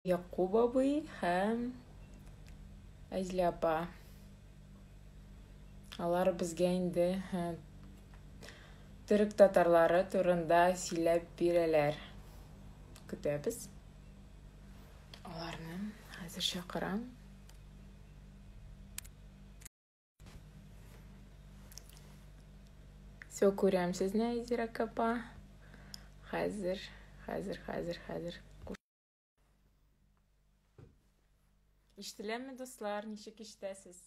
Yakup abый һәм Әзлә апа. Алар безгә инде төрек татарлары турында сөйләп бирәләр. Көтәбез. Аларны хәзер чакырам. Все күрәм сезне, Зирәк апа. Хәзер. Ишетеләме, дуслар? Ничек ишетәсез?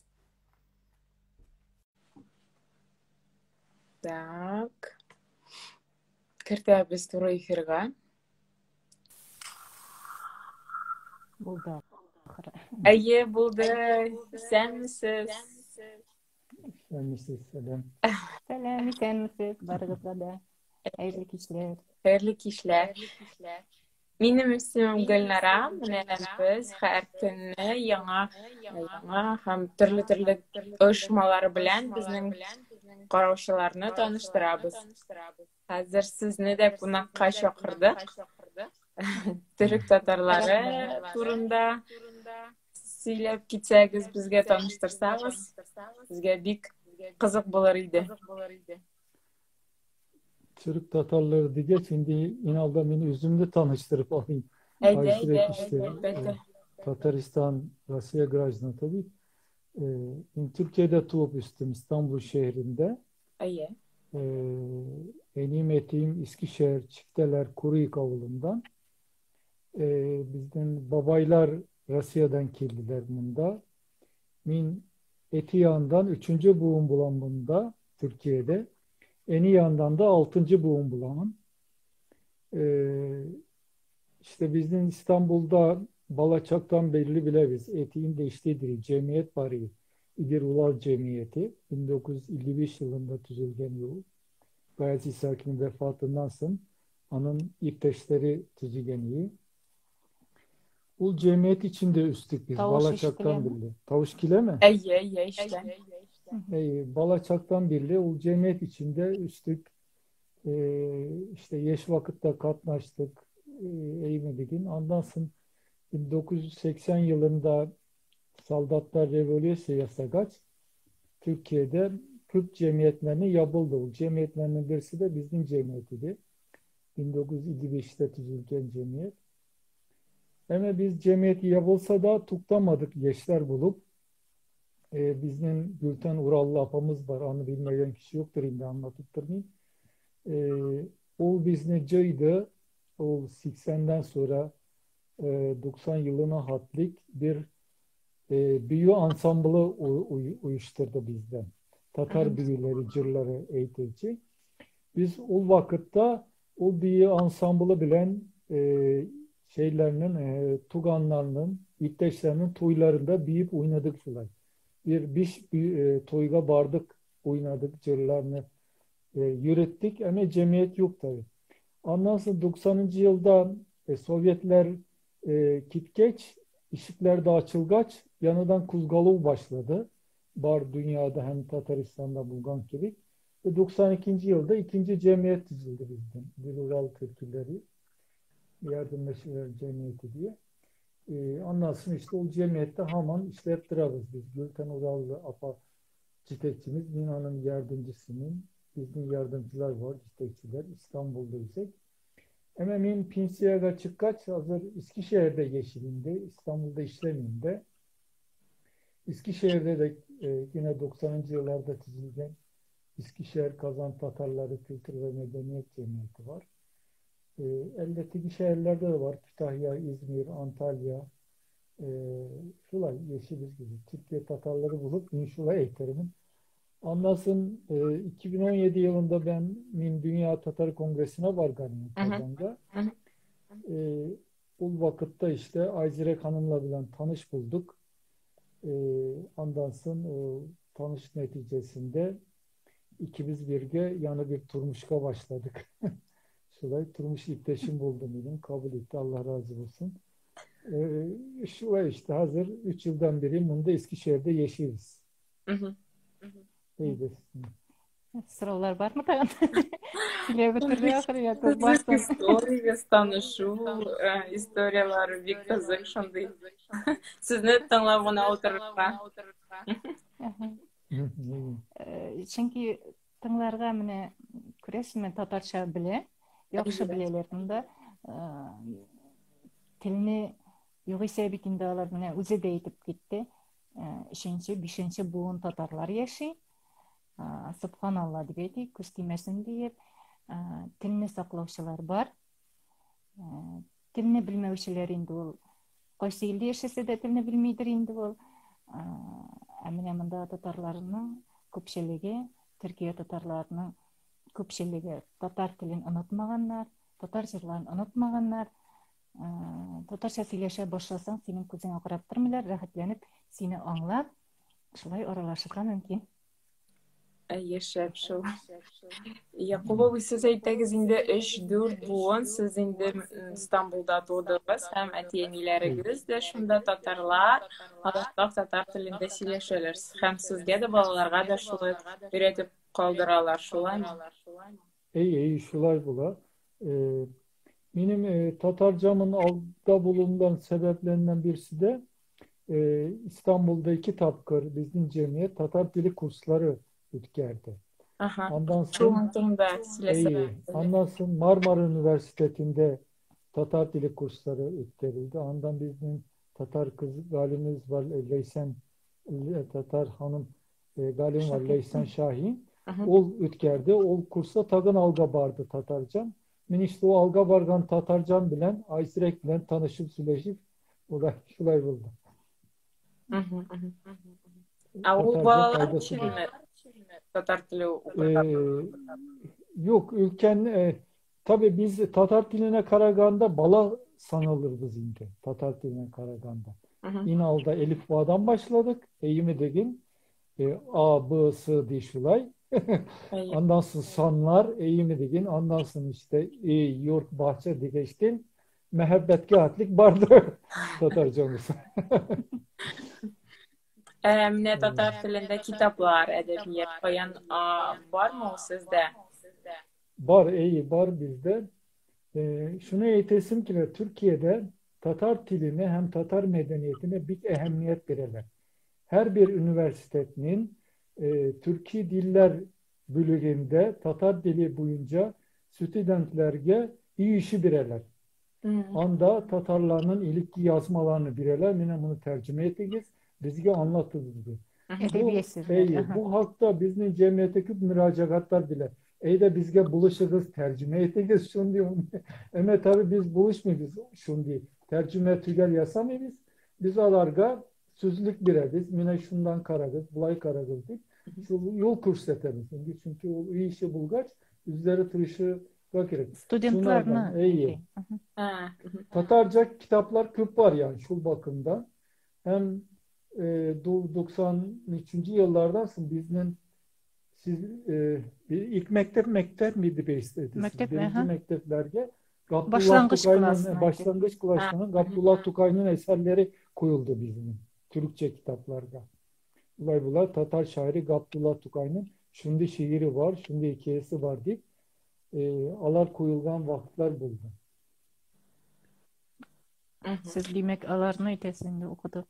Так. Кертәбез туры эфирга. Булды. Әйе, булды. Исәнмесез? Selam. Сәлам, исәнмесез? Барыгызга да хәерле кичләр. Хәерле кичләр. Минем исемем Гөлнара. Менә без һәр көнне яңа һәм төрле оешмалар белән безнең караучыларны таныштырабыз. Хәзер сезне дә кунакка чакырдык. Төрек татарлары турында сөйләп китсәгез, безгә таныштырсагыз, безгә бик кызык булыр иде. Türk Tatarları diye şimdi İnal'da beni üzümlü tanıştırıp alayım. Әйдә, İşte Tataristan, Rusya grajına tabii. Türkiye'de doğup üstüm İstanbul şehrinde. Әйе. Enim etiğim Eskişehir Çifteler Kuruyuk avulundan. Bizden babaylar Rusya'dan geldiler bunda. Min eti yandan 3. buğum bulan bunda Türkiye'de. Eni yandan da 6. buğum bulanın. İşte bizim İstanbul'da Balaçak'tan belli bile biz etiğin değiştiği cemiyet var. İdir Ulal Cemiyeti 1955 yılında tüzülgen yıl. Gazi Sakin'in vefatından sonra onun ipteşleri tüzülgeniyi. Bu cemiyet içinde üstlük biz Tavuş Balaçak'tan işkile mi? belli. Tavuş kile mi? Әйе, işte. Balaçak'tan belli. O cemiyet içinde üstlük işte yeş vakitte katlaştık. Eğmedik. Ondan sonra 1980 yılında Saldatlar Revolüsyon Yasagaç Türkiye'de Türk cemiyetlerine yapıldı. O cemiyetlerinin birisi de bizim cemiyetiydi. 1955'te tüzülgen cemiyet. Ama biz cemiyeti yapılsa da tutlamadık gençler bulup. Bizim Gülten Urallı apamız var. Onu bilmeyen kişi yoktur. Şimdi anlatıp durmayayım. O bizneciydi. O 80'den sonra 90 yılına hatlik bir büyü ansamblı uyuşturdu bizden. Tatar büyüleri, cırları eğitici. Biz o vakitte o büyü ansamblı bilen tuganlarının, itteşlerinin toylarında büyüyüp oynadık şulay. Bir toyga bardık, oynadık, cırlarını yürüttük ama cemiyet yok tabii. Ondan sonra 90. yılda Sovyetler kitgeç, işikler de açılgaç, yanıdan Kuzgalov başladı. Bar dünyada hem Tataristan'da Bulgan gibi. Ve 92. yılda ikinci cemiyet dizildi bizden. Rural Türküleri Yardımlaşmalar Cemiyeti diye. Ondan sonra işte o cemiyette hemen işlettiririz biz. Gülten Urallı apa citekçimiz, Mina'nın yardımcısının, bizim yardımcılar var, citekçiler. İstanbul'da ise. Ama min Pinsiyaga çıkkaç hazır Eskişehir'de geçilinde, İstanbul'da işleminde. Eskişehir'de de yine 90. yıllarda çizilgen Eskişehir Kazan Tatarları Kültür ve Medeniyet Cemiyeti var. Eldeki şehirlerde de var. Kütahya, İzmir, Antalya, şulay Yeşiliz gibi. Türkiye Tatarları bulup inşulay eğiterimin. Anlasın 2017 yılında ben Dünya Tatar Kongresi'ne var Kazan'da. O vakitte işte Ayzirek Hanım'la bilen tanış bulduk. Ondan sonra tanış neticesinde ikimiz birge yanı bir turmuşka başladık. Şulay turmuş ipteşim buldum dedim. Kabul etti. Allah razı olsun. Şulay işte hazır 3 yıldan beri bunda Eskişehir'de yaşıyoruz. İyidir. Sıralar var mı tagын? Сөйлеп бітірді ақыры, я көп Кызык бастым. историяңыз танышу, историялары бик кызык шундый. Сезне тыңлап гына утырырга. Чөнки тыңларға менә күрәсезме, татарча белә, яхшы беләләр монда. Телне югыйсә бит инде алар менә үзе дә әйтеп китте. 3-нче, 5-нче буын татарлар яши. Субханалла дип әйтик, күз тимәсен диеп, телне саклаучылар бар. Телне белмәүчеләр инде ул кайсы илдә яшәсә дә телне белмидер инде ул. Менә монда татарларның күпчелеге, Төркия татарларының күпчелеге татар телен онытмаганнар, татар җырларын онытмаганнар. Татарча сөйләшә башласаң, синең күзеңә карап тормыйлар, рәхәтләнеп сине аңлап, шулай аралашырга мөмкин. Яшәп шул. Якубов, сез әйтәгез инде 3-4 буын, сез инде Стамбулда тудыгыз һәм әти-әниләрегез дә шунда татарлар, алар татар телендә сөйләшәләр. Һәм сезгә дә балаларга да шулай өйрәтеп калдыралар, шулаймы? İyi, şulay bula. Benim Tatarcamın altta bulunduğum sebeplerinden birisi de İstanbul'da 2 tapkır bizim cemiyet Tatar dili kursları ütkerdi. Ondan sonra Marmara Üniversitesi'nde Tatar dili kursları ütkerildi. Ondan bizim Tatar kız galimiz var, Leysen Tatar hanım galim var, Leysen Şahin. Ol ütkerdi. Ol kursa tagın alga bardı Tatarcam. Men işte o alga bargan Tatarcan bilen, Aysirek bilen tanışıp süleşip şulay buldu. O balalar için mi Tatar dili yok, ülken tabii biz Tatar diline karaganda bala sanılır bizimki. Tatar diline karaganda. İnal'da Elif Bağ'dan başladık. Eğimi degin. A, B, S diye şulay. Ondan sonra sanlar, eğimi degin. Ondan sonra işte yurt, bahçe diye geçtin. Mehabbetke atlik bardı Tatarcamız. Менә татар телендә китаплар, әдәбият каян бар mı o sizdə? Var, iyi, var bizde. Şunu eğitesim ki Türkiye'de Tatar diline hem Tatar medeniyetine büyük ehemmiyet verirler. Her bir üniversitenin Türkiye Diller bölümünde Tatar dili boyunca stüdentlerge iyi işi birerler. Anda Tatarlarının ilk yazmalarını birerler. Yine bunu tercüme ettiğiz. Bizge anlatılır. Bu halkta bizim cemiyeteki müracaatlar bile. De bizge buluşuruz, tercüme ettiğiz şunu diyor. Ama tabi biz buluşmuyoruz şunu diye. Tercüme tügel yasamayız. Biz alarga sözlük bireriz. Mine şundan karagız, bulay karagız deyip. Şu yol kurs eteriz. Çünkü o iyi işi bulgaç, üzeri tırışı gerek. Studentlarına. Tatarca kitaplar köp var yani şu bakımda. Hem 93. yıllardan sonra bizden siz ilk mektep miydi be istediniz? Birinci mekteplerge başlangıç klasının Gabdullah Tukay'ın eserleri koyuldu bizim Türkçe kitaplarda. Bunlar Tatar şairi Gabdullah Tukay'ın şimdi şiiri var, şimdi hikayesi var deyip alar koyulgan vakitler buldu. Siz demek alarını ötesinde okudu.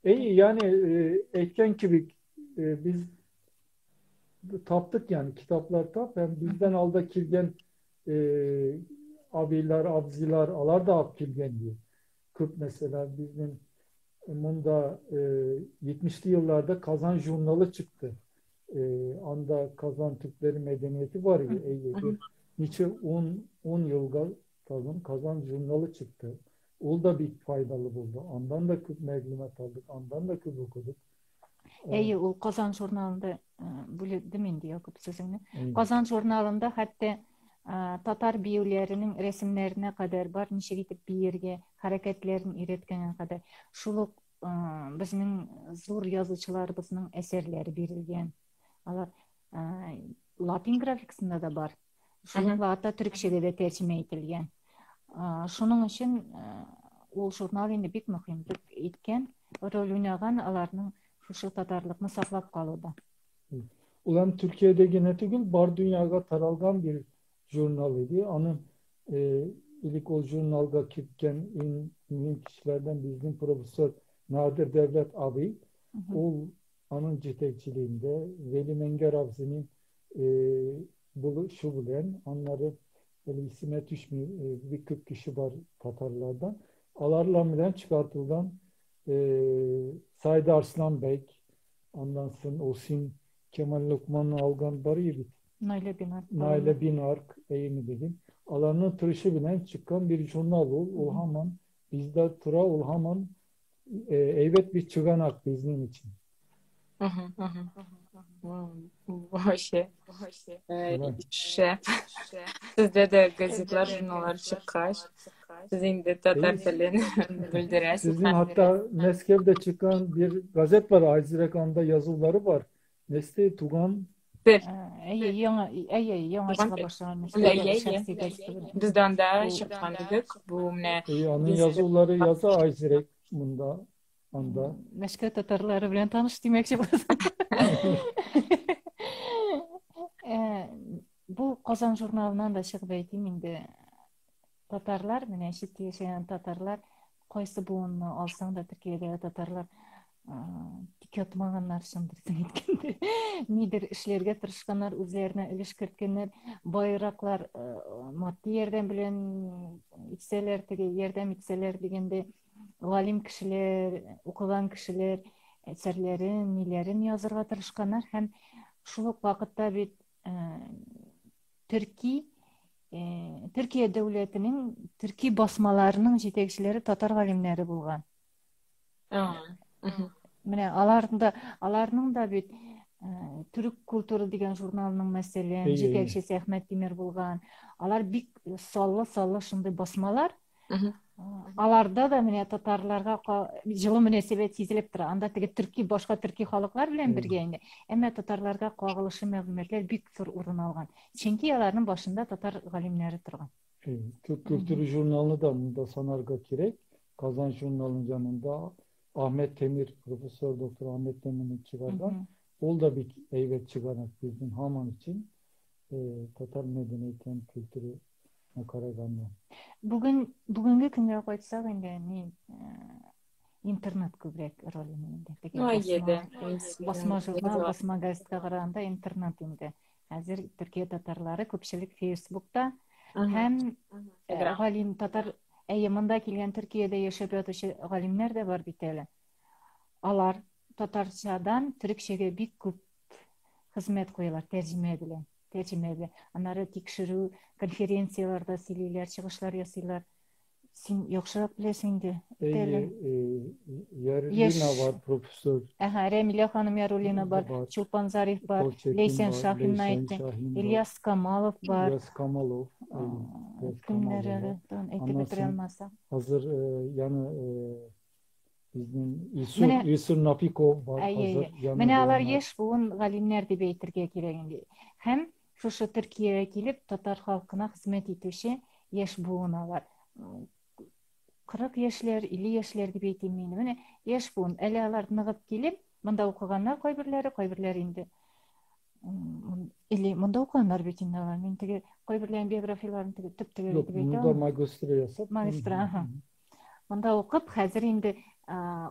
Yani etken gibi biz taptık yani kitaplar tap. Yani bizden alda kilgen abiler, abziler alar da ab kilgen diye. Kürt mesela bizim bunda 70'li yıllarda Kazan Jurnalı çıktı. Anda Kazan Türkleri medeniyeti var ya. Niçe 10 yılga Kazan Jurnalı çıktı. O da bir faydalı buldu. Ondan da küp məlumat aldık. Ondan da küp okuduk. O Kazan jurnalında böyle demeyin diye okup sizinle. Kazan jurnalında hatta Tatar biyularının resimlerine kadar var. Nişe gitip bir yerge hareketlerini üretkene kadar. Şuluk bizning zor yazıcılarımızın eserleri verilgen. Latin grafikasında da var. Şulukla hatta Türkçe'de de tercüme etilgen. Şunun için ol jurnal endi bek mühimlik etken, rol oynagan alarning şu tatarlıkны саклап калууда. Ulan Türkiye'de netigül bar dünyaga taralgan bir jurnal idi. Anın ilk o jurnalga kirken mühim kişilerden bizim Profesör Nadir Devlet abi o anın yetekçiliğinde Veli Menger Avzi'nin şu bilen onları böyle isime düşmüyor bir 40 kişi var Tatarlardan. Alarla bilen çıkartılan Said Arslan Bey ondan sonra Osim Kemal Lokman'ın algan barı bit. Naile Binark eğimi dedim. Alanın tırışı bilen çıkan bir jurnal ol. O haman bizde tıra ol haman evet bir çıganak bizim için. Hoşe. Şef. Sizde de gazetler, jurnallar çıkar. Sizin de Tatar tilini bildirəsiz. Sizin hatta Meskev'de çıkan bir gazet var. Ayzirekan'da yazıları var. Nesli Tugan. Yaڭa çığa başlamış. Bizden de çıkandık. Bu ne? Onun yazıları yaza Ayzirek bunda. Anda. Meşke Tatarları bilen tanış demekçi bolsam. Bu Qozan jurnalından da çıkıp aytayım indi. Tatarlar, mine şit yaşayan Tatarlar qaysı buğunnu alsaң da Türkiye'de Tatarlar tiki atmaganlar şındırсын etkende. Nidir işlerge tırışkanlar, üzerine ilişkirtkenler, bayraklar maddi yerden bilen içseler, yerden içseler degende galim kişiler, okugan kişiler eserlerin, nilerin yazırga tırışkanlar. Hem şuluk vakıtta bir Türkiye devletinin, Türkiye basmalarının yetekçileri Tatar galimleri bulgan. Mine alarның da bir Türk kültürü деген jurnalının meselen yetekçisi Ahmet Demir bulgan. Alar bik sallı şunday basmalar. Аларда да міне татарларға жылы мөнәсәбәт сизелеп тора. Анда теге башка төрки халыклар белән бергә инде. Әмма татарларга кагылышлы мәгълүматлар бик зур урын алган. Чөнки аларның башында татар галимнәре торган. Türk Kültürü Jurnalı da bunda sanarga gerek. Kazan Jurnal'ın yanında Ahmet Temir, Profesör Doktor Ahmet Demir'in çıkardan. Ol da bir eyvet çıkarak bizim Haman için Tatar medeniyetin kültürü Karagan'da. Бүгінгі күнге қойтсақ енді мен интернет көбірек рөл ойнайды. Басма журнал, басма газетке қарағанда интернет енді. Әзір Түркия татарлары көпшілік Фейсбукта һәм галим татар мында келген Түркияда яшәп ятучы галимнәр дә бар бит әле. Алар татарчадан төрекчәгә бик күп хезмәт куялар тәрҗемә белән. Анары тикшерүү конференцияларда сөйлейлер, чыгышлар ясыйлар. Син яхшырак беләсең инде. Ярулина бар, профессор. Ремилия ханым Ярулина бар, Чулпан Зариф бар, Лейсен Шахин айтты, Ильяс Камалов бар. Ильяс Камалов. Кемнәр әйтеп бетерә алмаса. Hazır yani bizim İsur Napiko var. Менә алар яшь буын галимнәр дип әйтергә кирәк инде. Һәм шушы Төркиягә килеп татар халкына хезмәт итүче яшь буын алар. 40 яшьләр, 50 яшьләр дип әйтим мин. Менә яшь буын әле алар ныгып килеп, монда укыганнар кайберләре инде. Или монда укыганнар бит инде алар. Мин теге кайберләрнең биографияларын теге төп-төп әйтеп әйтәм. Монда магистр ясап. Магистр, Монда укып, хәзер инде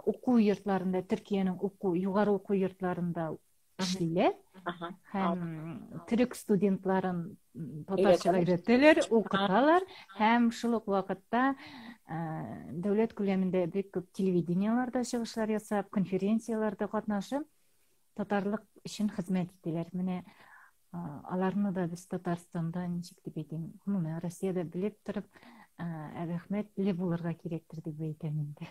уку йортларында, Төркиянең югары уку йортларында эшлиләр. Һәм төрек студентларын татарчага өйрәтәләр, укыталар. Һәм шул ук вакытта дәүләт күләмендә бик күп телевидениеларда чыгышлар ясап, конференцияларда катнашып, татарлык өчен хезмәт итәләр. Менә аларны да без Татарстанда ничек дип әйтим, гомумән Россиядә белеп торып, рәхмәт биле булырга кирәктер дип әйтәм инде.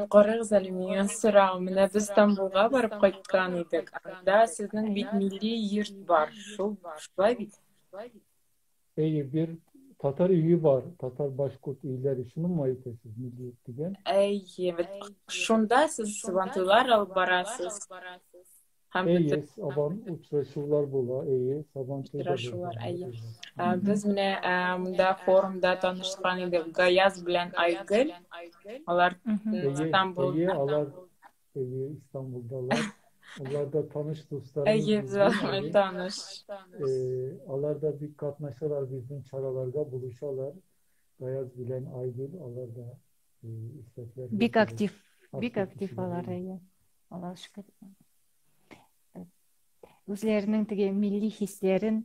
Карагыз әле миңа сорау. Менә без Стамбулга барып кайткан идек. Анда сезнең бит милли йорт бар. Шулай бит. Bir Tatar üyü var. Tatar Başkurt üyeleri. Şunu mu ayıtasınız milli yurt diyen? Evet. Şunda siz sıvantılar alıp barasız. Aban uçraşılar bula. Uçraşılar. Biz mine bunda forumda tanışkan idik. Gayaz bilen Aygül. Onlar İstanbul'da. İstanbul'dalar. Onlar da tanış dostlarımız Ege bizden. bizle tanış. Onlar da bir katnaşalar bizim çaralarga buluşalar. Gayaz bilen Aygül, onlar da istekler Bik gösterir. bik Aktif aktif kişiler. алар эйе. Алла шүкүр. Үзләренең теге милли хисләрен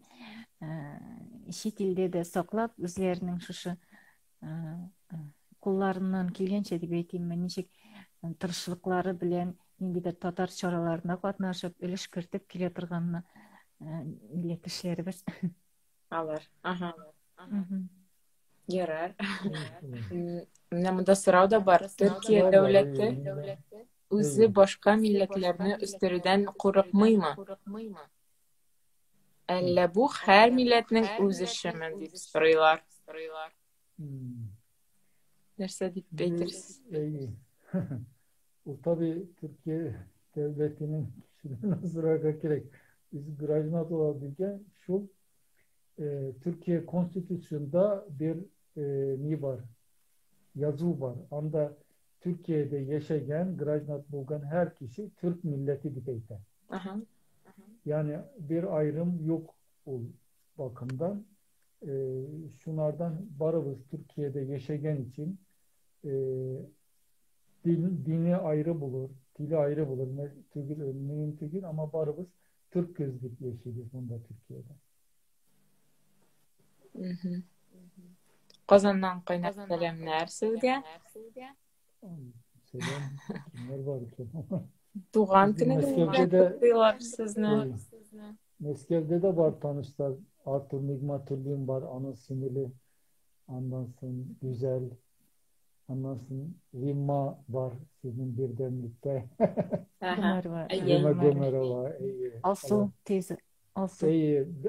чит илдә дә саклап, үзләренең шушы кулларыннан килгәнчә дип әйтимме, ничек тырышлыклары белән ниндидер татар чараларына катнашып, өлеш кертеп килә торганны милләттәшләребез. Алар. Ага. Мгм. Ярар. Evet. Менә монда сорау да бар. Төркия Var var. дәүләте үзе башка милләтләрне үстерүдән курыкмыймы? Әллә бу һәр милләтнең үз эшеме дип сорыйлар. Нәрсә дип әйтерсез? İyi. O tabii Türkiye devletinin kişilerine sorarga gerek. Biz grajnat olabilgen şu Türkiye konstitüsyonda bir ne var? Yazı var. Anda Türkiye'de yaşayan, grajnat bulgan her kişi Türk milleti dibeyte. Aha. Yani bir ayrım yok o bakımdan. Şunlardan barımız Türkiye'de yaşayan için dini ayrı bulur, dili ayrı bulur. Mühim değil ama barımız Türk gözlük yaşıyoruz bunda Türkiye'de. Казаннан кайнап сәламнәр сезгә. Selam. Kimler var ki? Туган Bizim көнегез Meskev'de белән de котлыйлар сезне. Meskev'de de var tanışlar. Artur Nigmatulli'm var. Anıl Sinirli. Ondan sonra Güzel. Ondan sonra Rimma var. Sizin bir demlikte. Гомер var. Rimma Gömerova. Alsu teyze. Alsu.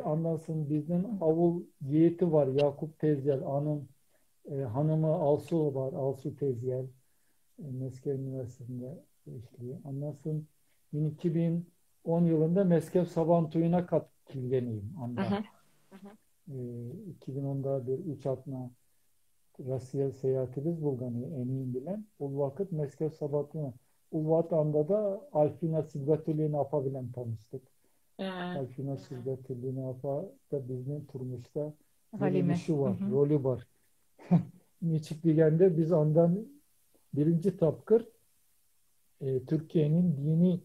Ondan sonra bizim avul yiğiti var. Yakup Tezyel. Onun hanımı Alsu var. Alsu Tezyel. Meskev Üniversitesi'nde işliyor. Ondan sonra 2010 yılında Meskev Sabantuyu'na katkilgeniyim. 2010'da bir üç atma Rusya seyahatimiz bulganı eminim bilen. O vakit Meskev Sabantuyu'na. O vakit da Alfina Silgatülü'nü yapabilen tanıştık. Alfina Silgatülü'nü yapa da bizim turmuşta bir işi var, rolü var. Niçik degende biz ondan birinci tapkır Türkiye'nin dini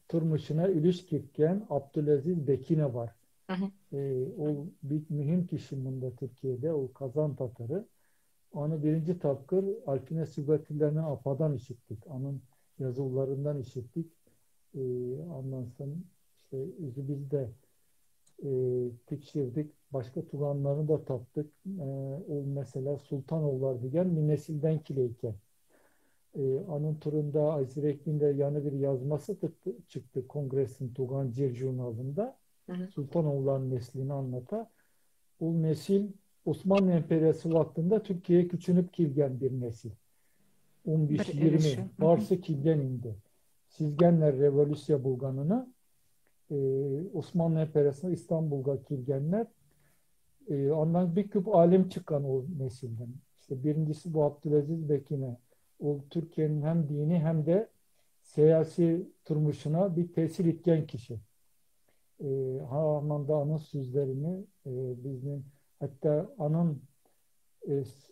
turmuşuna ilişkirken Abdülaziz Bekine var. O bir mühim kişi bunda Türkiye'de, o Kazan Tatarı. Onu birinci tapkır Alfine Sügatilleri'nin apadan işittik. Onun yazılarından işittik. Ondan sonra işte biz de tekşirdik. Başka tuganlarını da taptık. O mesela Sultanoğullar diyen bir nesilden kileyken. Onun turunda Azirekli'nde yanı bir yazması çıktı Kongres'in Tugan Cir jurnalında. Sultanoğulların neslini anlata. O nesil Osmanlı Emperyası vaktinde Türkiye'ye küçünüp kilgen bir nesil. 15-20 varsa kilgen indi. Sizgenler revolüsya bulganını Osmanlı Emperyası'nda İstanbul'a kilgenler ondan bir küp alim çıkan o nesilden. İşte birincisi bu Abdülaziz Bekine. O Türkiye'nin hem dini hem de siyasi turmuşuna bir tesir etken kişi. Hamanda anın sözlerini bizim hatta anın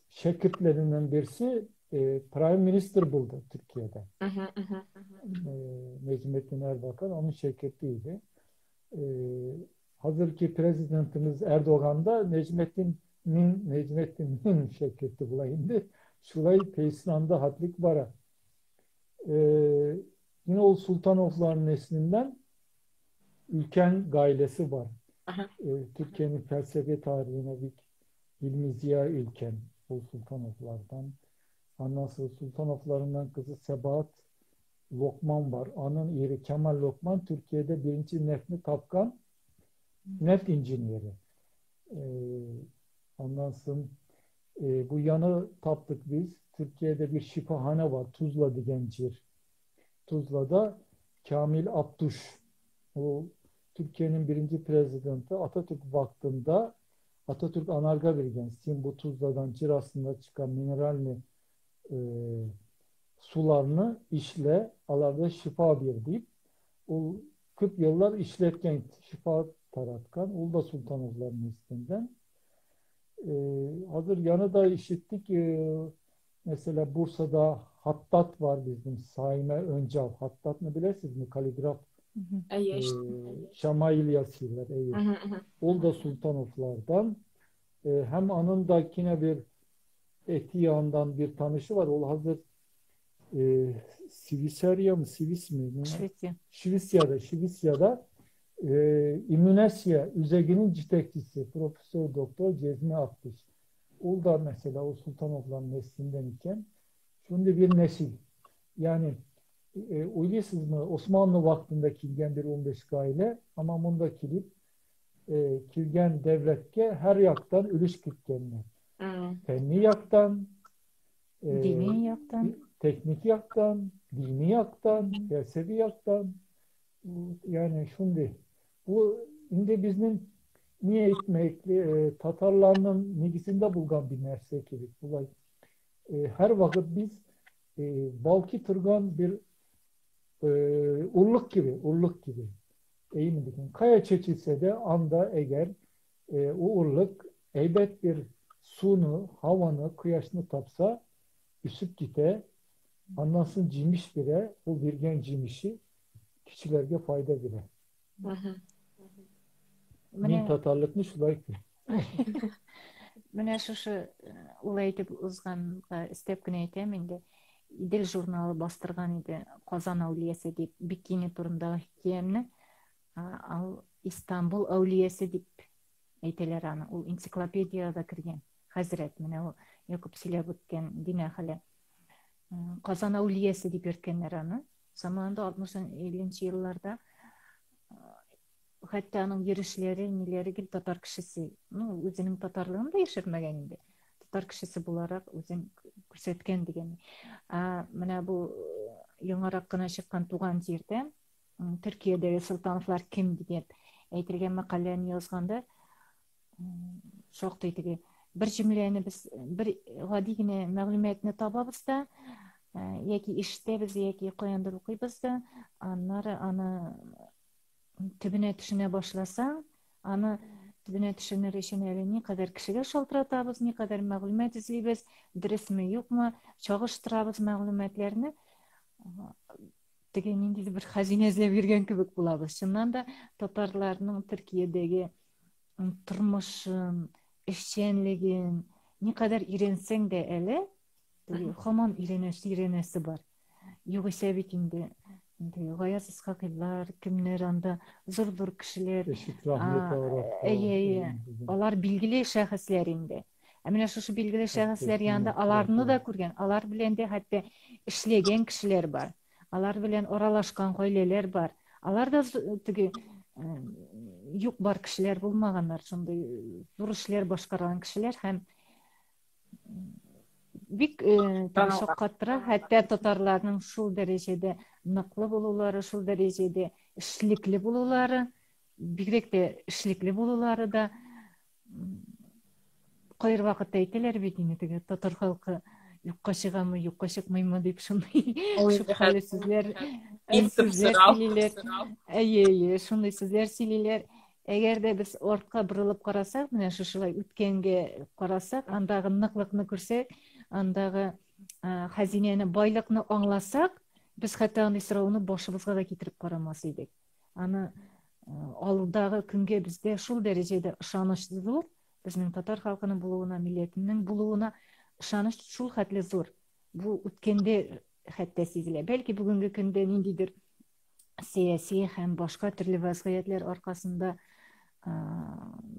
şekirtlerinden birisi Prime Minister buldu Türkiye'de. Necmettin Erbakan onun şekirtiydi. Hazır ki prezidentimiz Erdoğan da Necmettin'in şekirti bulayındı. Şurayı Teysinan'da hatlik bara. Yine o Sultanovların neslinden Ülken gailesi var. Türkiye'nin felsefe tarihine bir İlmi Ziya Ülken o Sultanovlardan. Ondan sonra Sultanovlarından kızı Sebahat Lokman var. Onun yeri Kemal Lokman Türkiye'de birinci neftini tapkan neft inciniyeri. Ondan sonra bu yanı taptık biz. Türkiye'de bir şifahane var. Tuzla digencir. Tuzla'da Kamil Abduş. O Türkiye'nin birinci prezidenti Atatürk vaktinde Atatürk anarga bilgen. Bu Tuzla'dan Ciras'ında çıkan mineralli sularını işle alarda şifa bir deyip ol köp yıllar işletken şifa taratkan. Ol da Sultanovlar neslinden. Hazır yanıda işittik. Mesela Bursa'da Hattat var bizim. Saime Öncal. Hattat ne bilirsiniz mi? Kaligraf Eýe, Şamail yazıyorlar. Evet. Ol da Sultanovlardan. Hem anındakine bir eti yağından bir tanışı var. Ol hazır Sivisarya mı? Sivis mi? Şveçya. Şivisya'da İmmünesya üzeginin citekçisi Profesör Doktor Cezmi Aktaş. O da mesela o Sultanovların neslinden iken şimdi bir nesil. Yani uyuyorsunuz mu? Osmanlı vaktinde kilgen bir 15 gaile ama bunda kilip kilgen devletke her yaktan ülüş kitkenler. Fenni yaktan, Dini yaktan. teknik yaktan, dini yaktan, felsefi yaktan. Yani şimdi bu indi bizim niye etmekli Tatarlarının nigisinde bulgan bir nerse gibi. Bulay. Her vakit biz balki tırgan bir urluk gibi. İyi mi diyeyim? Kaya çekilse de anda eğer o urluk elbet bir sunu, havanı, kıyaşını tapsa üsüp gite anlasın cimiş bire, o virgen cimişi kişilerge fayda bire. Min Tatarlıkны şulay ki. Mine şuşu ulaytып узганга istep gine aytayım indi. İdil jurnalı bastırgan idi Kazan Avliyesi deyip bikini turundagı hikayemni al İstanbul Avliyesi deyip ayteler аны. Ул энциклопедияда kirgen. Hazret mine o Yakup silep ötken dine hale Kazan Avliyesi deyip erkenler аны. Zamanında 60-50 yıllarda hatta onun girişleri, neleri gil Tatar kişisi, özünün Tatarlığını da yaşırmagan indi. Tatar kişisi bularak özün көрсөткөн деген. Мына bu яңараак гана чыккан туган жерде Türkiye'de Sultanovlar kim деген aytilgan maqalani yozganda şoq deydi. Bir jümleni biz bir gadigine мәгълүматны табабыз да, яки иштебиz, яки коянда укыйбыз да, аннары аны tübüne düşüne başlasan, anı tübüne düşünür için ne kadar kişiler şaltıratабыз, ne kadar мәгълүмат izleybiz, dürüst mü yok mu, çağıştırabız мәгълүматlarını. Деген инде bir hazine izlep yürgen kibik bulabız. Şundan da Tatarlarının Türkiye'deki turmuşun, işçenligin, ne kadar irensen de ele, haman irenesi var. Yok ise bitinde. Gayas Iskakillar, kimler anda zor kişiler, alar bilgili şahıslarında. Emine şu bilgili şahıslar yanında alarını da kurgan, alar bilen de hatta işlegen kişiler var. Alar bilen oralaşkan aileler var. Alar da yok var kişiler bulmaganlar, şunday zor işler başkaran kişiler hem bik şoqqattıra hatta Tatarlarning şul derecede naqlı bululары, şul derecede işlikli bululары, bigrek de işlikli bululары da qayır vaqtda aytılар bit inде Tatar halkı yukka çıgamı, yukka çıkmayma deyip şunday şüpheli sizler söyleyler. Şunday sizler söyleyler. Eğer de biz ortqa bırılıp qarasak, mine şuşulay ütkenge qarasak, andağı nıqlıqны көrsек, andağı hazineni, baylıqны аңласак, biz hatta аны сұрауны başımızga da getirip qaramас едік. Аны алудағы күнге bizde şul derecede ышаныч зор, bizning Tatar halkının buluğuna, milletinin buluğuna ышаныч şul hatli zor. Bu ütkende hatta sizile. Belki bugünkü günde nindidir siyasi hem başka türlü vaziyetler arkasında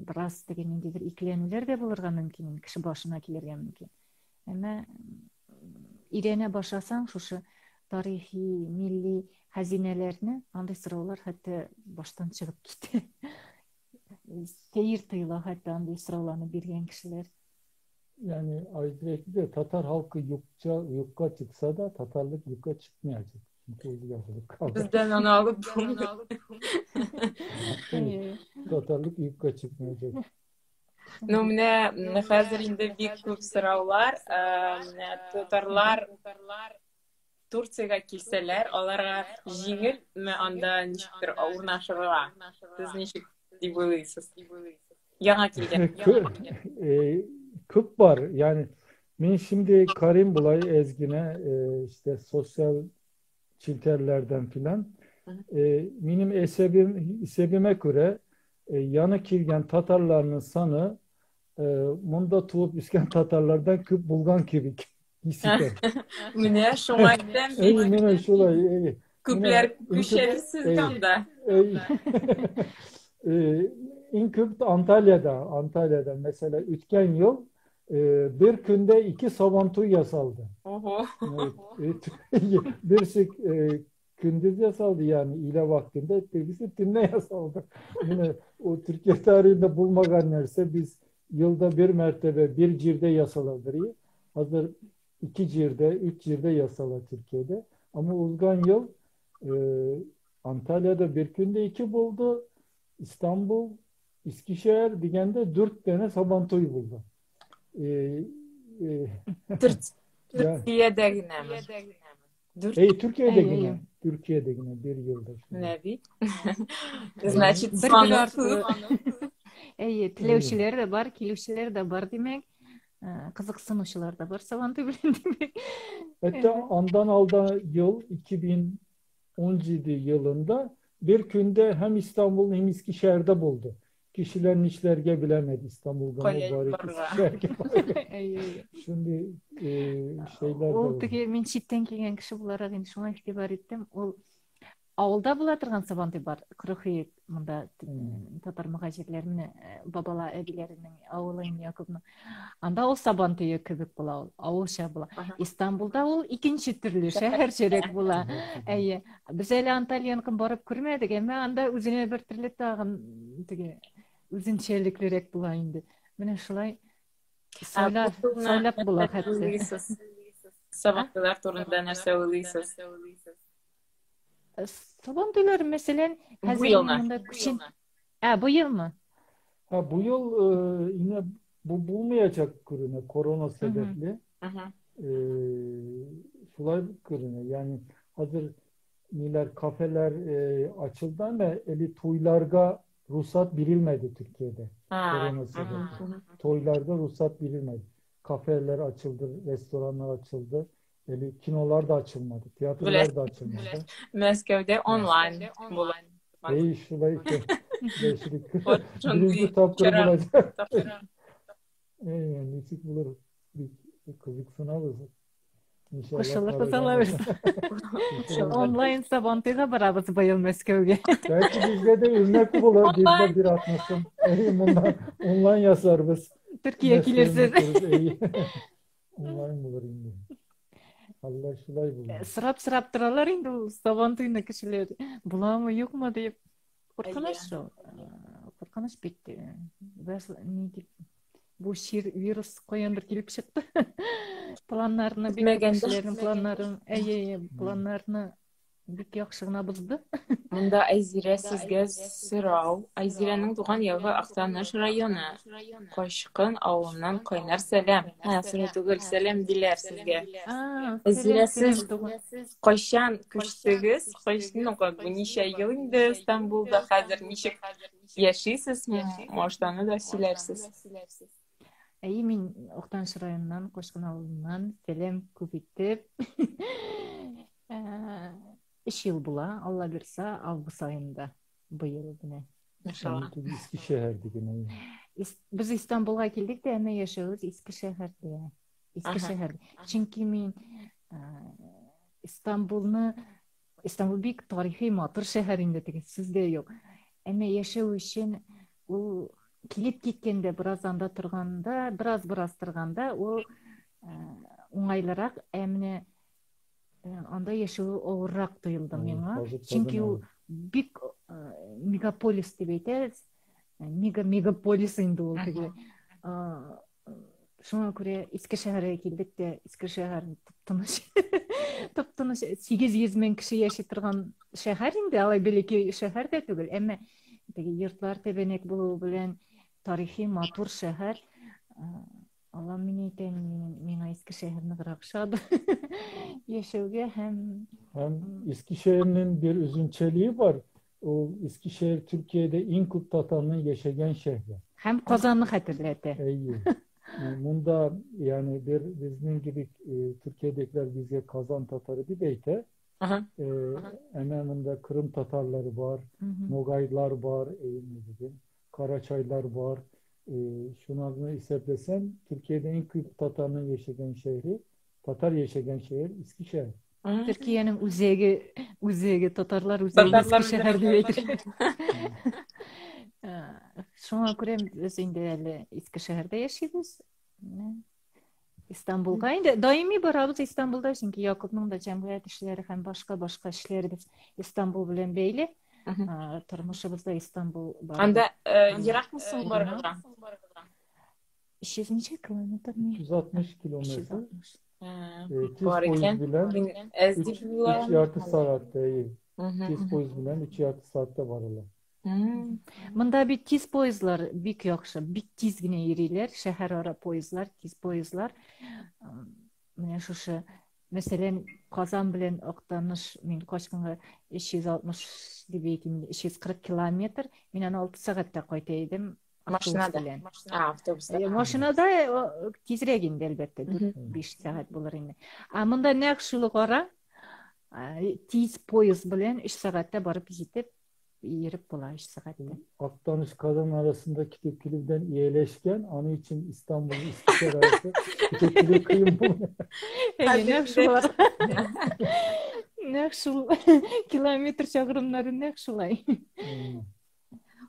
biraz деген nindidir iklenüler de bulurga mümkün, kişi başına kelirge mümkün. Ama irene başlasan şuşu tarihi, milli hazinelerini андай sıralar hatta baştan çıkıp gitti. Seyir tıyla hatta андай sıralarını bergen kişiler. Yani ayrıca de Tatar halkı yukka çıksa da Tatarlık yukka çıkmayacak. Çünkü öyle yazılıp kaldı. Bizden onu alıp Tatarlık yukka çıkmayacak. Mine hazır indi bik köp sıralar. Tatarlar Турцияга килсәләр, аларга җиңелме анда ничектер урнашырга? Сез ничек дип уйлыйсыз? Яңа килгән. Küp var. Yani ben şimdi Karim Bulay Ezgin'e işte sosyal çilterlerden filan benim esebime göre yanı kilgen Tatarlarının sanı munda tuğup üsken Tatarlardan küp bulgan kibik. İsike. Менә шуңайдан Ey бит mine şulay. күпләр күчерсез да. İnküp Antalya'da mesela Ütken yıl bir günde 2 Sabantuy yasaldı. Oho. Evet. Birisi gündüz yasaldı yani ile vaktinde birisi tünne yasaldı. Yine o Türkiye tarihinde bulmagan nerse biz yılda bir mertebe bir cirde yasalardır. Hazır 2 cirde, 3 cirde yasalar Türkiye'de. Ama uzgan yıl Antalya'da bir günde 2 buldu. İstanbul, Eskişehir digende 4 tane Sabantuy buldu. Türkiye'de gine mi? Türkiye'de yine bir yılda. Ne bi? Значит, Bir artı. Tilevçiler de var, kilevçiler de var demek. Kızıksınışlar da var, Sabantuy bilen demek. Hatta ondan aldan yıl 2017 yılında bir günde hem İstanbul hem Eskişehir'de buldu. Kişilerin işlerge bilemedi İstanbul'da mübarek Eskişehir'ge. Şimdi şeyler de Ол теге мен читтен келген киши буларак енді шуңа игътибар еттим. Ол ауылда була турган Сабантуй бар. Кырык мында татар мухаҗирләр менә бабала әбиләренең авылы Якубның. Анда ол Сабантуй кебек була ул. Авылча була. Истанбулда ул икенче төрле шәһәрчәрәк була. Әйе. Без әле Анталияныкын барып күрмәдек, әмма анда үзенә бер төрле тагын теге үзенчәлеклерәк була инде. Менә шулай Söylep bulak hepsi. Sabahlar turunda нәрсә уйлыйсыз? Sabantuylar mesela Bu yıl mı? Bu yıl mı? Bu yıl yine bu bulmayacak kürüne korona sebeple. Şulay kürüne yani hazır niler kafeler açıldı ama eli tuylarga ruhsat birilmedi Türkiye'de. Korona sebeple. Toylarda ruhsat bilinmedi. Kafeler açıldı, restoranlar açıldı. Yani kinolar da açılmadı, tiyatrolar da açılmadı. Moskov'da online bulan. Şurayı birinci taptır bulacak. Nisik bulur. Bir kızık sınavız. Koşullar kısalarız. Online Sabantuyga barabız bayıl Moskov'ga. Belki bizde de ürnek bulur. Bizde bir atmasın. Bundan online yazarız. Türkiye kilirsiz. Online bulur indi. Allah şulay bulur. Sırap duralar indi o Sabantuy'un kişiler. Bula mı yok mu deyip. Korkanış bitti. Bu virüs koyandır gelip çıktı. Planlarını бик яхшы гына бузды. Монда Айзирә сезгә сорау. Айзирәнең туган ягы Актаныш районы. Кашкын авылыннан кайнар сәлам. Сорау түгел, сәлам диләр сезгә. Айзирә, сез кайчан күчтегез? Кайчан бу ничә ел инде Истанбулда хәзер ничек яшисез? Маштаны да сөйләрсез. Мин Актаныш районунан, Кашкын авылынан сәлам күп 3 yıl bula, Allah birse avgust ayında bu yıl yine. Eskişehir'de yine. Biz İstanbul'a geldik de hemen yaşıyoruz Eskişehir'de. Eskişehir'de. Çünkü men İstanbul büyük tarihi matır şehirinde de sizde yok. Ama yaşağı için o kilip gitkende biraz anda turganda, biraz turganda o oңайлыраак эмне анда yaşağı ağırrak duyuldu mena. Çünkü o büyük megapolis деп айтабыз. Megapolis indi ol теге. Шуңа күрә Eskişehir'e келдик де, Eskişehir тып-тыныч 800 мең кеше яши торган шәһәр инде, алай белеки шәһәр дә түгел, әмма теге йортлар тәбәнәк булуы белән тарихи матур шәһәр. Ала мен әйтәм, миңа Eskişehir'ni bırakışadı yaşauga hem Hem Eskişehir'in bir üzünçeliği var. O Eskişehir Türkiye'de İnkut Tatarının yaşayan şehri. hem Kazan'ı hatırlatı. İyi. Bunda yani bizim gibi Türkiye'dekiler bize Kazan Tatarı bir deyte. Aha. Hemen Kırım Tatarları var, Nogaylar var, Karaçaylar var. Şunları hesaplasan Türkiye'de en büyük Tatar'ın yaşayan şehri, Tatar yaşayan şehir Eskişehir. Türkiye'nin uzegi Tatarlar uzegi Eskişehir deydir. Şuna göre biz indi әле Eskişehir'de yaşayız. İstanbul'a indi. Daimi barabız İstanbul'da çünkü Yakup'nun da cemiyet işleri hem başka işleri biz İstanbul bilen beyli. Turmuşumuzda İstanbul var. Anda yirak mısın barabıdan? 200 neçe kilometre mi? 160 kilometre. 260. Tiz poyuz bilen 3 yartı saatte. Tiz poyuz bilen 3 yartı saatte varırlar. Mında bir tiz poyuzlar bik yakşı, bik tizgine yeriler, şehir ara poyuzlar, tiz poyuzlar. Mene şuşu, mesela Kazan bilen Aktanış, men kaçkınga 260 dibeytim, 240 kilometr, menen 6 saatte qaytaydım. Maşinada. Avtobusda. Maşinada tezrek indi elbette, 5 saat bulur indi. Mında näkşuluk ara, tiz poyuz bilen 3 saatte barıp yetip, yerip bula 3 saatte. Aktanış Kazan arasındaki tepkiliden iyeleşken anı için İstanbul İskişehir arası tepkili kıyım bu. Näkşul kilometr çağrımları näkşulay.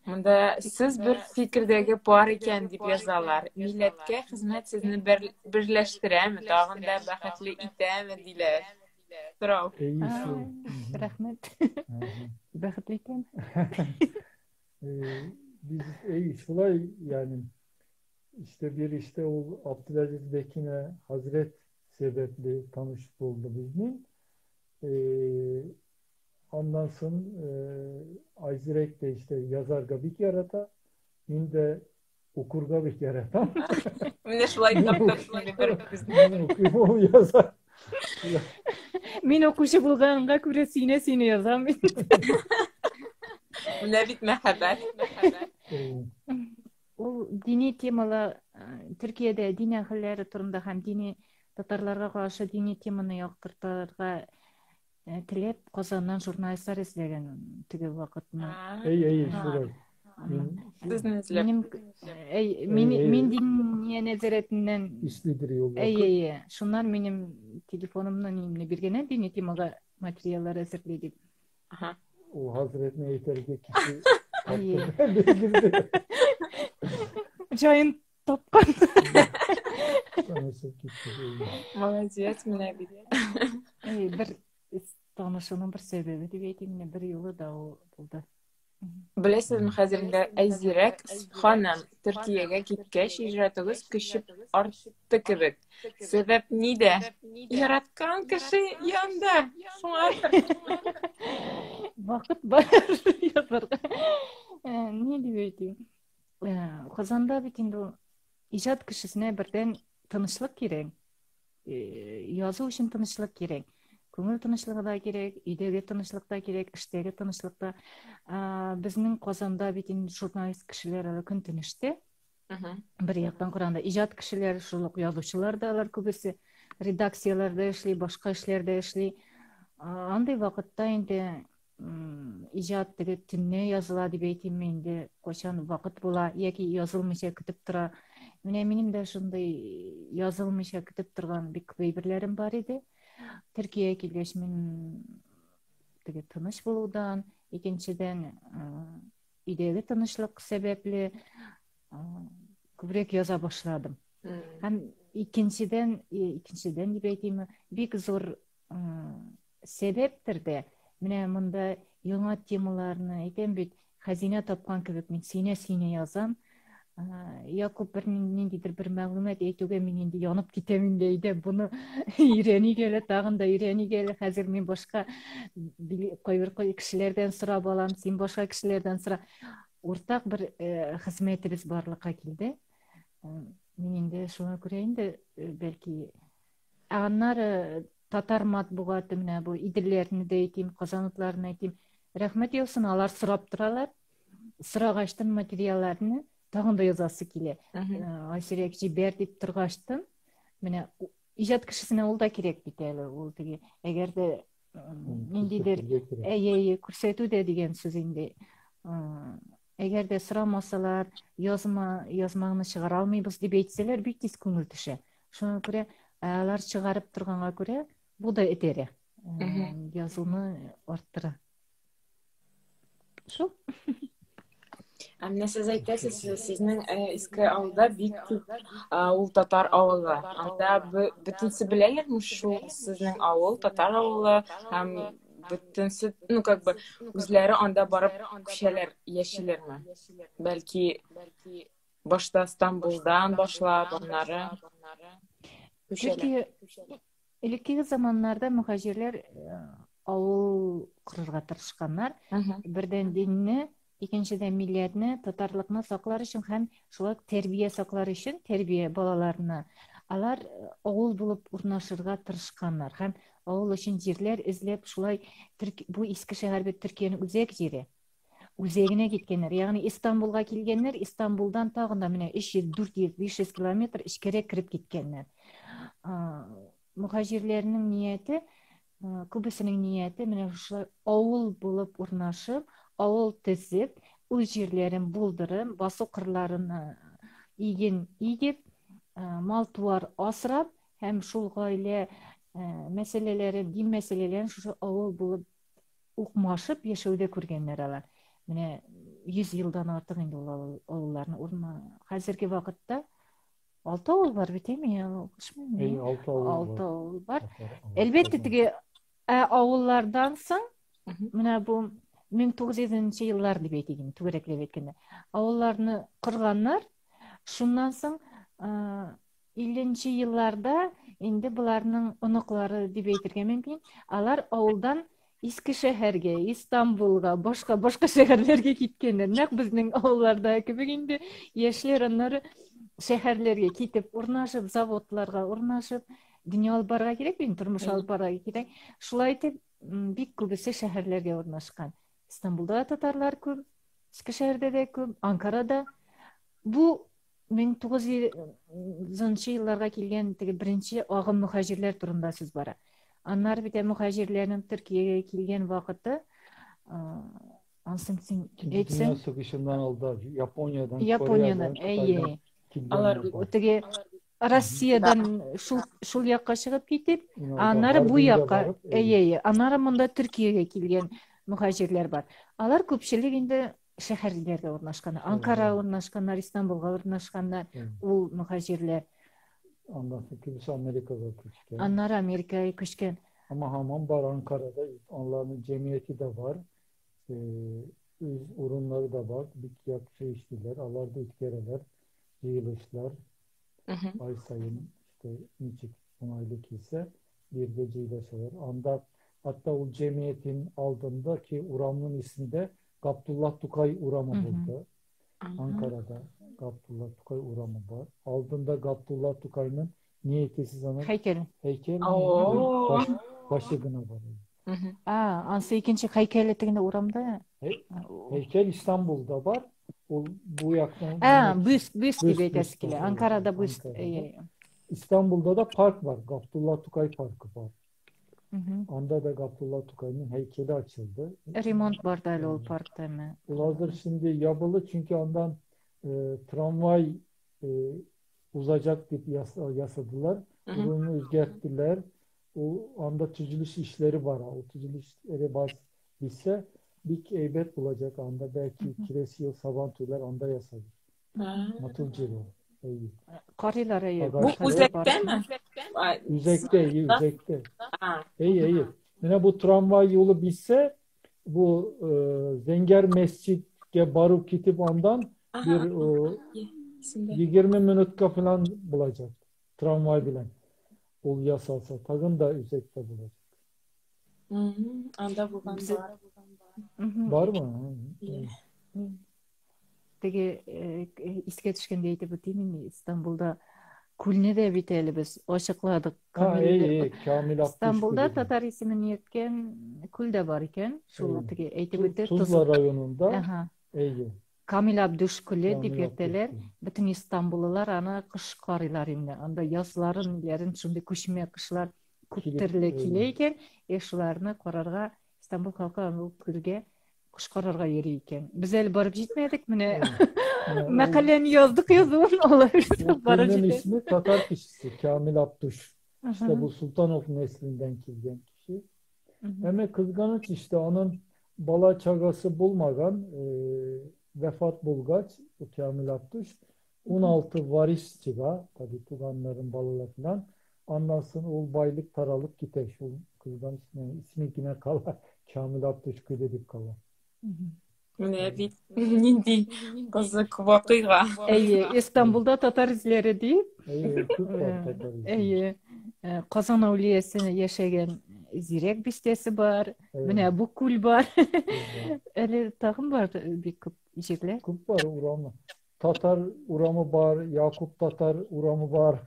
Munda siz bir fikirdagi bar ekan deb yazalar. Milletga xizmat sizni birlashtirami, tag'inda baxtli etami dilar. So'rov. Rahmet. Baxtli ekan. Biz şulay yani işte o Abdülaziz Bekine Hazret sebepli tanışık oldu bizim. Ondan sonra Ayzirek de işte yazarga bir yarata, min de okurga bir yarata. Mine şulay taptırışlı Ben okuyum o yazar. Men okuşu bulganга күрә сине язам. Mine bit mehabbet. Ул dini temalar Türkiye'de din ahilleri turunda hem dini Tatarlarga karşı dini temаны яктыртырга tilep Kazan'dan jurnalistler izlegen tigi vakitni. Şurada. Sizni izlep. Min din nezaretinden İstidiriyorlar. Şunlar benim telefonumdan imni birgene dini temaga materiallar hazırladım. O Hazretine yeterli kişi Жайын тапқан. Молодец, мine bit. Bir tanışının bir sebebi деп айтайын, bir yılı da o buldu. Bilasizmi, hozirda Ayzirek xonim Turkiyaga ketgach ijrotingiz kuchib ortdi kebek. Sebab nida? Yaratgan kishi yonda. Vaqt bor yazarga. Ne deb aytayım? Kazanda bitinde o ijod kişisine birden tanışlık gerek. Yazı için tanışlık gerek. Көңіл тынычлыгы да керек, үйдегі тынычлык да керек, іштегі тынычлык да. Біздің Казанда битин журналист кишилер күн тынышты. Bir яктан караганда ижад кишилер, шулук язучылар да алар көбүсү редакцияларда эшлей, башка эшлерде эшлей. Андай вакытта инде ижад деге түнне языла деп айтайм менде качан вакыт була, яки язылмыйча күтүп тура. Менин да ушундай язылмыйча күтүп турган бик көйбүрлөрүм бар иде. Türkiye'ye келгеч мен теге тыныч болуудан, экинчиден үйдөгү тынычлык себепле көбүрөөк яза башладым. Һәм икинчиден деп айтайм, бик зур себептир да. Менә монда яңа темаларны әйтәм бит, хәзинә тапкан кебек мен сине язам. Якуб bir ниндидир bir мәгълүмат әйтүгә мин инде янып китәм инде әйдә буны өйрәни келе, тагын да өйрәни келе. Хәзер мин башка кайбер кешеләрдән сорап алам, син башка кешеләрдән сора. Уртак bir хезмәтебез барлыкка килде. Мен де шуңа күрә инде бәлки аннар татар матбугаты менә бу идилләрне дә әйтим, казанлыкларны әйтим. Рәхмәт яусын, алар сорап торалар. Сорагачтын материалларны тагын да язасы килә. Айсирәк җибәр дип торгачтын. Менә иҗат кешесенә ул да кирәк бит әле. Ул теге әгәр дә ниндидер күрсәтү дә дигән сүз инде. Әгәр дә сорамасалар, язманы чыгара алмыйбыз дип әйтсәләр, бик тиз күңел төшә. Шуңа күрә алар чыгарып торганга күрә бу да этәре. Язуны арттыра. Шу? Менә сез әйтәсез, сезнең иске авылда бик күп ул татар авылы. Анда бөтенсе беләләрме шул сезнең авыл, татар авылы һәм бөтенсе, как бы үзләре анда барып күчәләр, яшиләрме? Бәлки башта Стамбулдан башлап, аннары күчәләр. Элекке заманнарда мөхаҗирләр авыл корырга тырышканнар. Бердән динне, икенчедән милләтне, татарлыкны саклар өчен һәм шулай тәрбия саклар өчен, тәрбия балаларына алар авыл булып урнашырга тырышканнар һәм авыл өчен җирләр эзләп шулай бу иске шәһәр бит Төркиянең үзәк җире. Үзәгенә киткәннәр. Ягъни Истанбулга килгәннәр, Истанбулдан тагын да менә 300, 400, 500 километр эчкәрәк кирип киткәннәр. Мөхаҗирләрнең нияте, күбесенең нияте менә шулай авыл булып урнашып, авыл төзеп, үз җирләрен булдырып, басу кырларына игеп, мал-туар асрап һәм шул гаилә мәсьәләләрен, дин мәсьәләләрен шушы авыл булып укмашып яшәүдә күргәннәр алар. Менә 100 елдан артык инде ул авылларны хәзерге вакытта 6 авыл бар бит, әйме? 6 авыл бар. Әлбәттә, теге авыллардан соң менә бу 1900 еллар дип әйтик, түгәрәкләп әйткәндә. Авылларны кырганнар, шуннан соң 50нче елларда инде буларның оныклары дип әйтергә мөмкин. Алар авылдан иске шәһәргә, Истанбулга, башка шәһәрләргә киткәннәр. Нәкъ безнең авылларда кебек инде яшьләр аннары шәһәрләргә китеп, урнашып, заводларга урнашып, дөнья алып барырга кирәк, тормыш алып барырга кирәк. Шулай итеп, бик күбесе шәһәрләргә урнашкан. Истанбулда татарлар күп, иске шәһәрдә дә күп, Анкарада. Бу 1900 елларга килгән теге беренче агым мөхаҗирләр турында сүз бара. Аннары бит мөхаҗирләрнең Төркиягә килгән вакыты, ансың әйтсәң, сугышыннан алда Япониyadan, әйе. Алар теге Россиядан шул якка чыгып китеп, аннары бу якка, әйе, аннары монда Төркиягә килгән мөхаҗирләр бар. Алар күпчелек инде шәһәрләрдә урнашканнар. Анкара урнашканнар, Истанбулга урнашканнар, ул мөхаҗирләр. Ondan sonra kimisi Amerika'da köçken. Anlar Amerika'ya köçken. Ama hamam var Ankara'da. Onların cemiyeti de var. Öz urunları da var. Bir yakışı içtiler. Alarda itkereler, yığılışlar. Ay sayın işte niçik onaylı ise bir de cihleşeler. Hatta o cemiyetin aldığındaki uramın isminde Abdullah Tukay uramı buldu. Ankara'da Abdullah Tukay uramı var. Aldığında Abdullah Tukay'ın niyetisiz ana heykel başıgına var. Ansı ikinci heykel ettiğinde uramda. Heykel İstanbul'da var. Bu yakın. Büst gibi eski. Ankara'da büst. İstanbul'da da park var. Abdullah Tukay Parkı var. Onda da Abdullah Tukay'ın heykeli açıldı. Remont var da o parkta mı? Hazır şimdi yapılı çünkü ondan tramvay uzayacak diye yasadılar. Bunu özgerttiler. O anda tüzülüş işleri var. O tüzülüş işleri bilse bir eybet bulacak anda. Belki kiresi yıl Sabantüler anda yasadı. Matulceli o. Karılar iyi. Bu uzakta mı? Uzakta. İyi. Yine bu tramvay yolu bitse bu Zenger Mescid'e barıp gidip ondan bir 20 minutka falan bulacak. Tramvay bilen. Ol yasalsa. Tagın da uzakta bulacak. Anda bu var. Var mı? Теге иске түшкенде айтып өтейін, İstanbul'da күлне де бит әле біз ашықладық. Kamil Abduş İstanbul'da Gölü. татар исемен еткен күл де бар екен. Шул теге әйтеп өтті. Tuzla rayonunda. Ага. Kamil Abduş күле дип Abduş ертелер. Gölü. Bütün İstanbullылар аны кыш карыйлар инде. Анда язларын, иләрен шундый күчмә кышлар күп төрле килә икән. Шуларны карарга İstanbul халкы аны күлгә кыш карарга йөри икән. Без әле барып җитмәдек, менә мәкаләне яздык язуын алар барып Bunun җитә. ismi Tatar kişisi Kamil Abduş. İşte bu Sultanov neslinden gelgen kişi. Ama kızganıç işte onun bala çagası bulmadan vefat bulgaç bu Kamil Abduş 16 varis çıga tabi tuganların balaları falan ondan sonra o baylık taralıp gite şu kızganıç ismi yine kalar Kamil Abduş köyde kalar. Менә бит нинди кызык вакыйга. İstanbul'da Tatar izleri deyip, Çok var Tatar izleri. Kazan Avliyası'nı yaşayan Zirek bistesi var. Менә bu kul var. Әле тагын бар bir күп җирләр. Күп var uramı. Tatar uramı var, Yakup Tatar uramı var.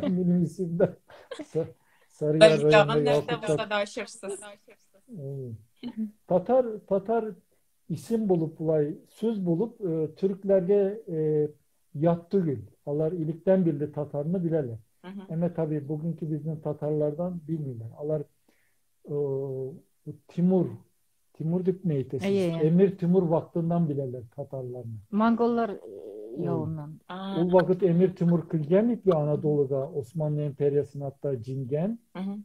Benim isimde. Sarıyer rayonunda Yakup Tatar. Tatar isim bulup söz bulup Türklerge yattı gül. Alar ilikten bildi Tatarını bilerler. Ama tabii bugünkü bizim Tatarlardan bilmiyorlar. Alar Timur dip neydi? Emir Timur vaktinden bilerler Tatarlarını. Mongollar yolundan. O vakit Emir Timur kılgen idi Anadolu'da Osmanlı Emperyası'nın hatta Cingen.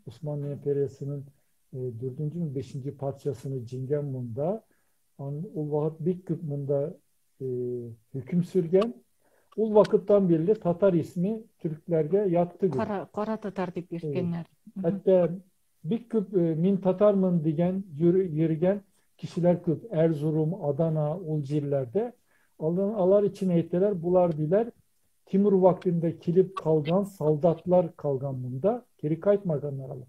Osmanlı Emperyası'nın 4. mü 5. parçasını Cingen bunda. O vakit bir küp bunda hüküm sürgen. O vakittan beri Tatar ismi Türklerge yattı. Kara Tatar deyip yürüyenler. Hatta bir küp min Tatarmın diyen yürüyen kişiler küp Erzurum, Adana, Ulcirler'de alar için eyttiler. Bular diler Timur vaktinde kilip kalgan saldatlar kalgan bunda. Geri kaytmaganlar alar.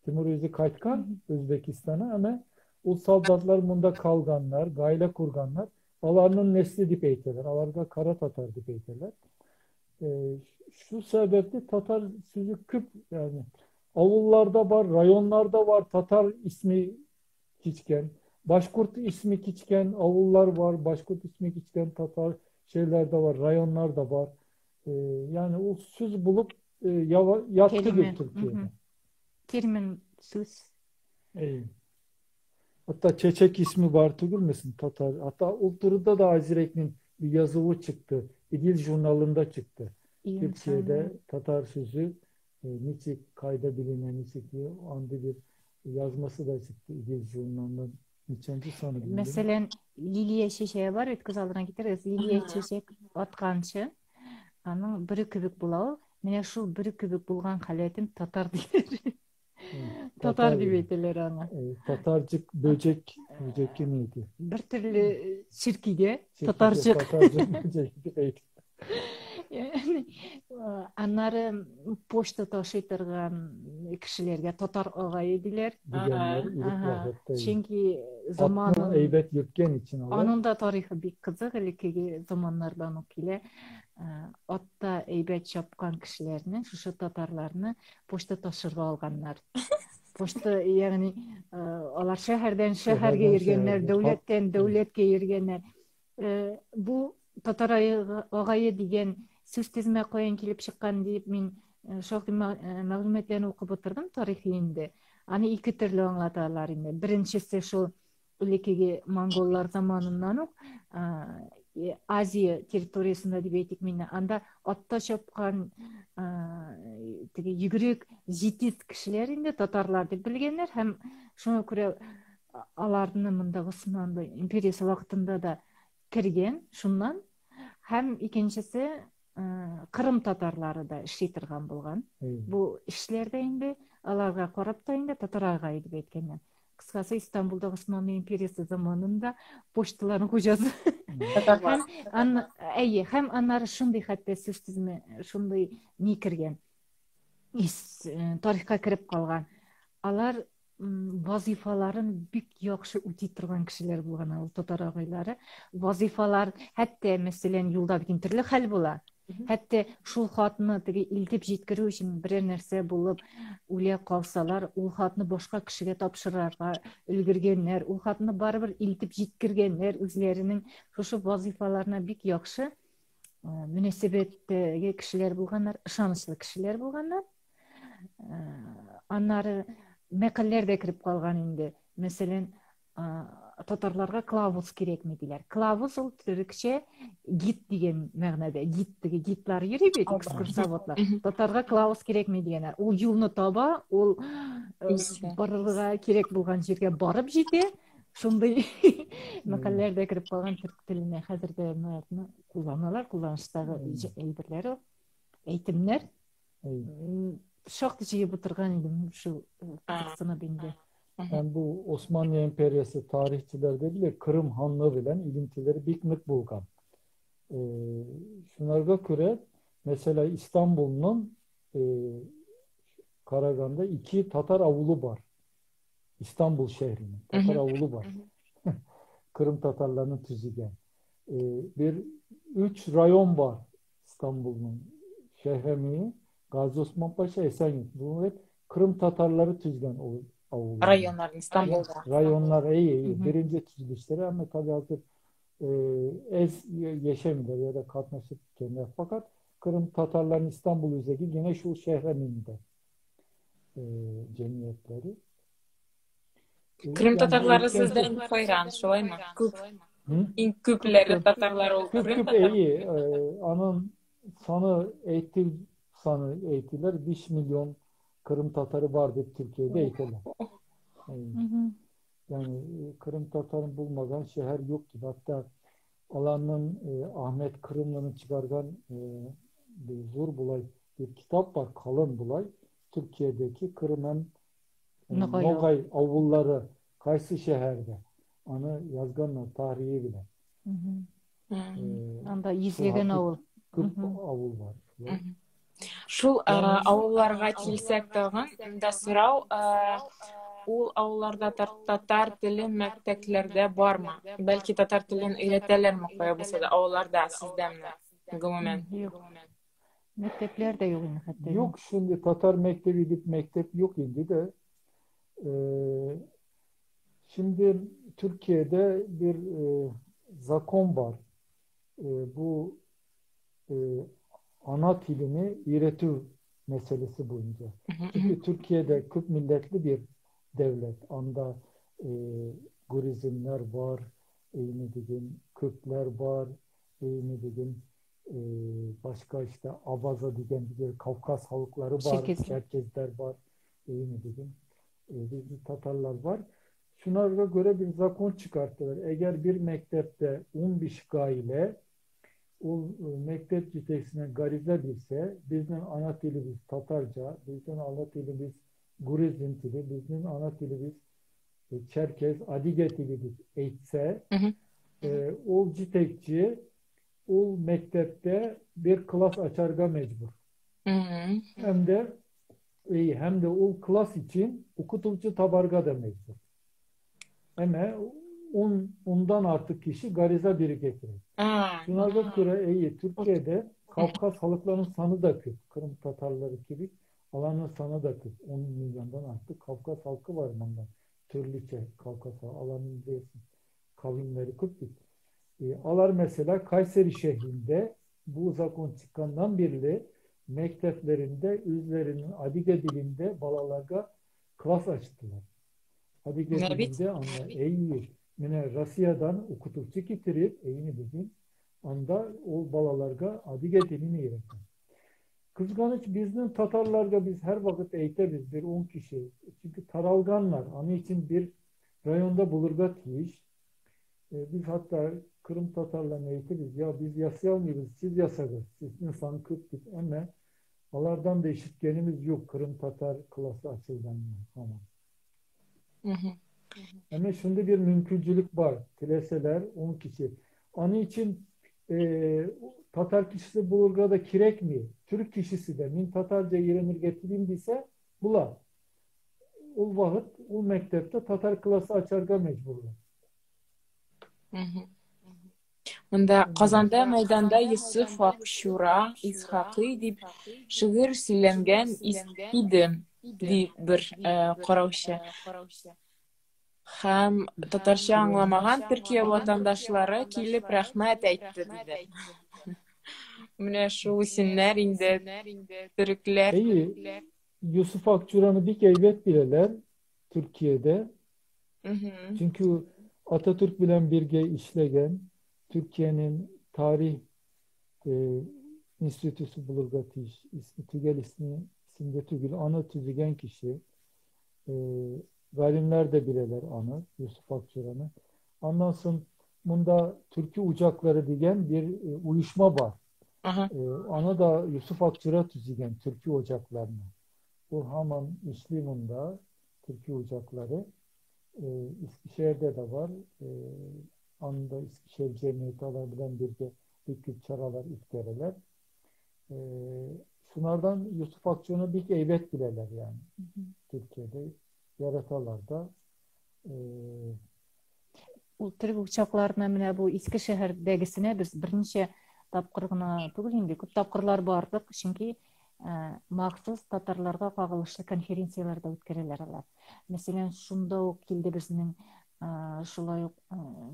Timur özü kaytkan Özbekistan'a ama o saldatlar bunda kalganlar, gayle kurganlar. Alarının nesli dip eyteler. Alarda Kara Tatar dip eyteler. Şu sebeple Tatar sözü küp yani avullarda var, rayonlarda var Tatar ismi kiçken. Başkurt ismi kiçken avullar var. Başkurt ismi kiçken Tatar şeyler de var. Rayonlar da var. Yani o söz bulup yattı bir Türkiye'de. Kelimen söz. Hatta Çeçek ismi var tugulmesin Tatar. Hatta Ultur'da da Azirek'in bir yazılı çıktı. İdil jurnalında çıktı. Türkiye'de Tatar sözü niçin kayda bilinen niçin ki andı bir yazması da çıktı İdil jurnalının niçinci sanırım. Mesela Liliye Çeçek'e var ötküz aldığına giteriz. Liliye Çeçek atkançı. Anın biri kübük bulağı. Mene şu biri kübük bulgan haletin Tatar diyor. Tatar gibi eytiler ana. Tatarcık böcek neydi? Bir türlü çirkige Tatarcık. Tatarcık böcek eytiler. Yani anları poçta taşıytırgan kişilerge Tatar ağayı diler. Çünkü zamanın eybet yürtken için onun da tarihi bir kızık ilkigi zamanlardan o kile atta eybet çapkan kişilerini, şu Tatarlarını poçta taşırga alganlar. Poçta yani alar şehirden şehirge yürgenler, devletten devletke yürgenler. Bu Tatar ağayı diyen söz tezime koyan kelip çıkan deyip men şoqi мәгълүматларны укып отырдым тарихинде. Аны iki türlü аңлаталар инде. Биринчиси şu лекеге монголлар заманынан ук Азия территориясында деп әйтик мен анда атта чапкан теге йөгрек жетис кишилер инде татарлар деп билгеннер һәм шуңа күрә аларны монда Османлы империясы вакытында да кирген шуннан һәм икенчесе Кырым татарлары да эшли торган булган. Бу эшләрдә инде аларга карап та инде татар агай дип әйткәннәр. Кыскасы İstanbul'da Osmanlı империясы заманында почталарның хуҗасы. Һәм аннары шундый хәтта сүз тизме, шундый ни кергән. Тарихка кирип калган. Алар вазифаларын бик яхшы үти торган кешеләр булган ул татар агайлары. Вазифалар хәтта мәсәлән юлда бик төрле хәл була. Хәтта шул хатны теге илтеп җиткерү өчен берәр нәрсә булып үлә калсалар, ул хатны башка кешегә тапшырырга өлгергәннәр, ул хатны барыбер илтеп җиткергәннәр, үзләренең шушы вазифаларына бик яхшы мөнәсәбәттәге кешеләр булганнар, ышанычлы кешеләр булганнар. Аннары мәкалләр дә кирип калган инде. Мәсәлән, татарларга клавус кирәкме диләр. Клавус ул төрекчә гид дигән мәгънәдә. Гидлар йөри бит, экскурсоводлар. Татарга клавус кирәкме дигәннәр. Ул юлны таба, ул барырга кирәк булган җиргә барып җитә. Шундай мәкалләр дә кирип калган төрк теленә. Хәзер дә мәгънәне кулланалар, кулланыштагы әйберләр, әйтемнәр. Шактый җыеп утырган идем şu kısmına bindi. Yani bu Osmanlı Emperyası tarihçilerde bile Kırım Hanlığı bilen ilintileri bitmek bulgan. Şunlarga göre mesela İstanbul'un Karagan'da 2 Tatar avulu var. İstanbul şehrinin Tatar avulu var. Kırım Tatarlarının tüzügen. 3 rayon var İstanbul'un. Şehremiye, Gazi Osman Paşa, Esenyurt. Bunlar hep Kırım Tatarları tüzgen avullar. Rayonlar İstanbul'da. Rayonlar iyi. Birinci tüzülüşleri ama tabii hazır ez yaşamıyorlar ya da katlaşıp kendiler. Fakat Kırım Tatarların İstanbul üzeri yine şu şehreminde cemiyetleri. Kırım Tatarları sizden hayran, şolay mı? İn küpleri Tatarlar ol Kırım Tatarları. İyi. Anın sanı eğitiler 5 milyon Kırım Tatarı vardı Türkiye'de eğitiler. Yani Kırım Tatar'ın bulmadan şehir yok gibi. Hatta alanın Ahmet Kırımlı'nın çıkargan bir zor bulay bir kitap var. Kalın bulay. Türkiye'deki Kırım'ın Nogay avulları kaysı şehirde. Anı yazganlar tarihi bile. Anda izlеген avul. Kırk avul var. Şul avullarga kilsek tagın da sırau ул авылларда татар теле мәктәпләрдә бармы? Бәлки татар телен өйрәтәләрме кая булса да авылларда сездәме? Гомумән. Мәктәпләр дә юк инде хәтта. Yok şimdi Tatar mektebi gidip mektep yok indi de şimdi Türkiye'de bir zakon var. Bu ana dilini öğretim meselesi boyunca. Çünkü Türkiye'de Kürt milletli bir devlet. Anda Gurizmler var, Kürtler var, başka işte Abaza diyen bir Kafkas halkları var, Çerkezler var, bizde Tatarlar var. Şunlara göre bir zakon çıkarttılar. Eğer bir mektepte 15 gaile o mektep cütesine garize bilse, bizim ana dilimiz Tatarca, bizim ana dilimiz Gurizm dili, bizim ana dilimiz Çerkez, Adige dilimiz eğitse, o citekçi, o mektepte bir klas açarga mecbur. Hem de o klas için okutulcu tabarga da mecbur. Ama ondan artık kişi gariza biri getirir. Şunlara göre Türkiye'de Kafkas halklarının sanı da kötü. Kırım Tatarları gibi alanın sanı da kötü. 10 milyondan artık Kafkas halkı var bundan. Türlüçe Kafkas alanın diyorsun. Kavimleri kötü. Alar mesela Kayseri şehrinde bu zakon çıkandan beri mekteplerinde üzerinin Adige dilinde balalarga klas açtılar. Adige dilinde yine Rusya'dan okutulcu getirip dediğim anda o balalarga Adige dilini öğretin. Kızganıç bizim Tatarlarga biz her vakit eğitiriz bir 10 kişi. Çünkü taralganlar. Onun için bir rayonda bulurga tiyiş. Biz hatta Kırım Tatarlarına eğitiriz. Ya biz yasayalmıyoruz. Siz yasadınız. Siz insan kırptık. Ama onlardan da işitkenimiz yok. Kırım Tatar klası açıldan. Tamam. Ama şimdi bir mümküncülük var. Tileseler 10 kişi. Onun için Tatar kişisi bulurga da kirek mi? Türk kişisi de min Tatarca öğrenir getireyim dese bula. ol vaqt o mektepte Tatar klası açarga mecburlar. Mında Ondan Казанда майданда Yusuf Akşura, İshaqi dip şiir söylengen idi di bir qarawşı. Hem Tatarcha anlamagan Türkiye vatandaşları kilip rahmet aytdı dedi. Менә шул исемнәр инде төрекләр. İyi, Yusuf Akçuran'ı bir heybet bileler Türkiye'de. Çünkü Atatürk bilen birge işlegen Türkiye'nin tarih e, enstitüsü bulurgatiş tügel isimde tügül ana tüzügen kişi e, galimler de bileler anı Yusuf Akçuran'ı. Ondan sonra bunda Türkiye Ucakları diyen bir uyuşma var. Ana da Yusuf Akçura tüzügen Türkiye Ocaklarını. Bu Haman İşlimunda Türkiye Ocakları Eskişehir'de de var. Anda Eskişehir Cemiyeti alabilen bir de büyük çaralar iptereler. Şunlardan Yusuf Akçura'nı bir eybet bileler yani. Türkiye'de yaratalar da Türk uçaklarına mine bu Eskişehir'degisine biz birinci tapqыр гына түгел инде күп тапкырлар бардык, чөнки махсус татарларга кагылышлы конференцияларда үткәрәләр алар. Мәсәлән, шунда ук килде безнең шулай ук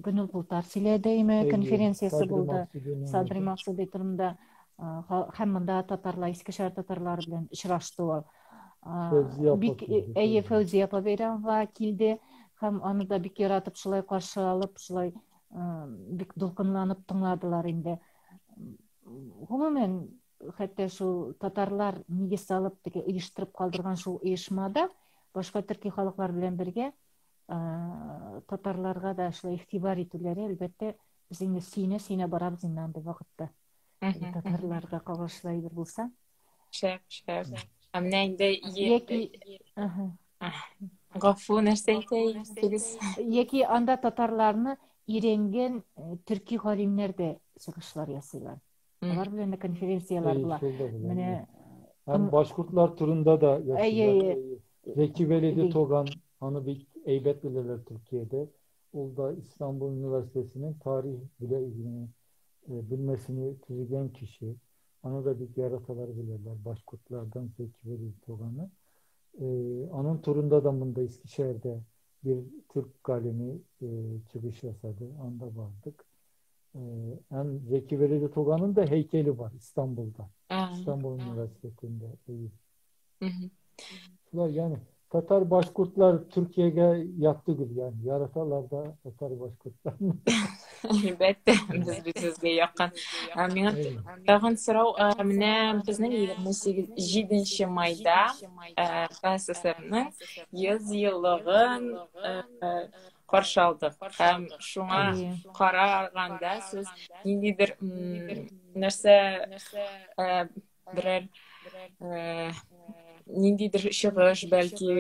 Гөнүл Пултар сөйләдеме конференциясы булды. Садри Максуди турында һәм монда татарлар, Eskişehir татарлары белән очрашты ул. Бик Фәүзия апа Бәйрәмова килде һәм аны да бик яратып шулай каршы алып, шулай бик дулкынланып тыңладылар инде. Гомумән, хәтта шул татарлар нигез салып теге оештырып калдырган шул оешмада башка төрки халыклар белән бергә татарларга да шулай игътибар итүләре әлбәттә без инде сине барабыз инде анда вакытта. Татарларга кагылышлы бер булса. Шәп. Менә инде гафу нәрсә әйтегез. Яки анда татарларны иренген төрки галимнәр дә чыгышлар ясыйлар. Алар белән дә конференциялар була. Менә hem Başkurtlar turunda da yaşıyorlar. Zeki Velidi Togan onu bir eybet bilirler Türkiye'de. O da İstanbul Üniversitesi'nin tarih bilmesini tüzügen kişi. Onu da bir yaratalar bilirler. Başkurtlardan Zeki Velidi Togan'ı. Onun turunda da bunda Eskişehir'de bir Türk galimi çıkış yasadı. Onda vardık. Hem Zeki Velidi Togan'ın da heykeli var İstanbul'da. İstanbul Üniversitesi'nde. Yani Tatar Başkurtlar Türkiye'ye yattı gibi yani. Yaratalar da Tatar Başkurtlar. Әлбәттә, без сезгә якын. Миңа тагын сорау, менә безнең 27 майда КССРның 100 еллыгын каршы алдык. Һәм шуңа караганда сез ниндидер нәрсә берәр ниндидер чыгыш, бәлки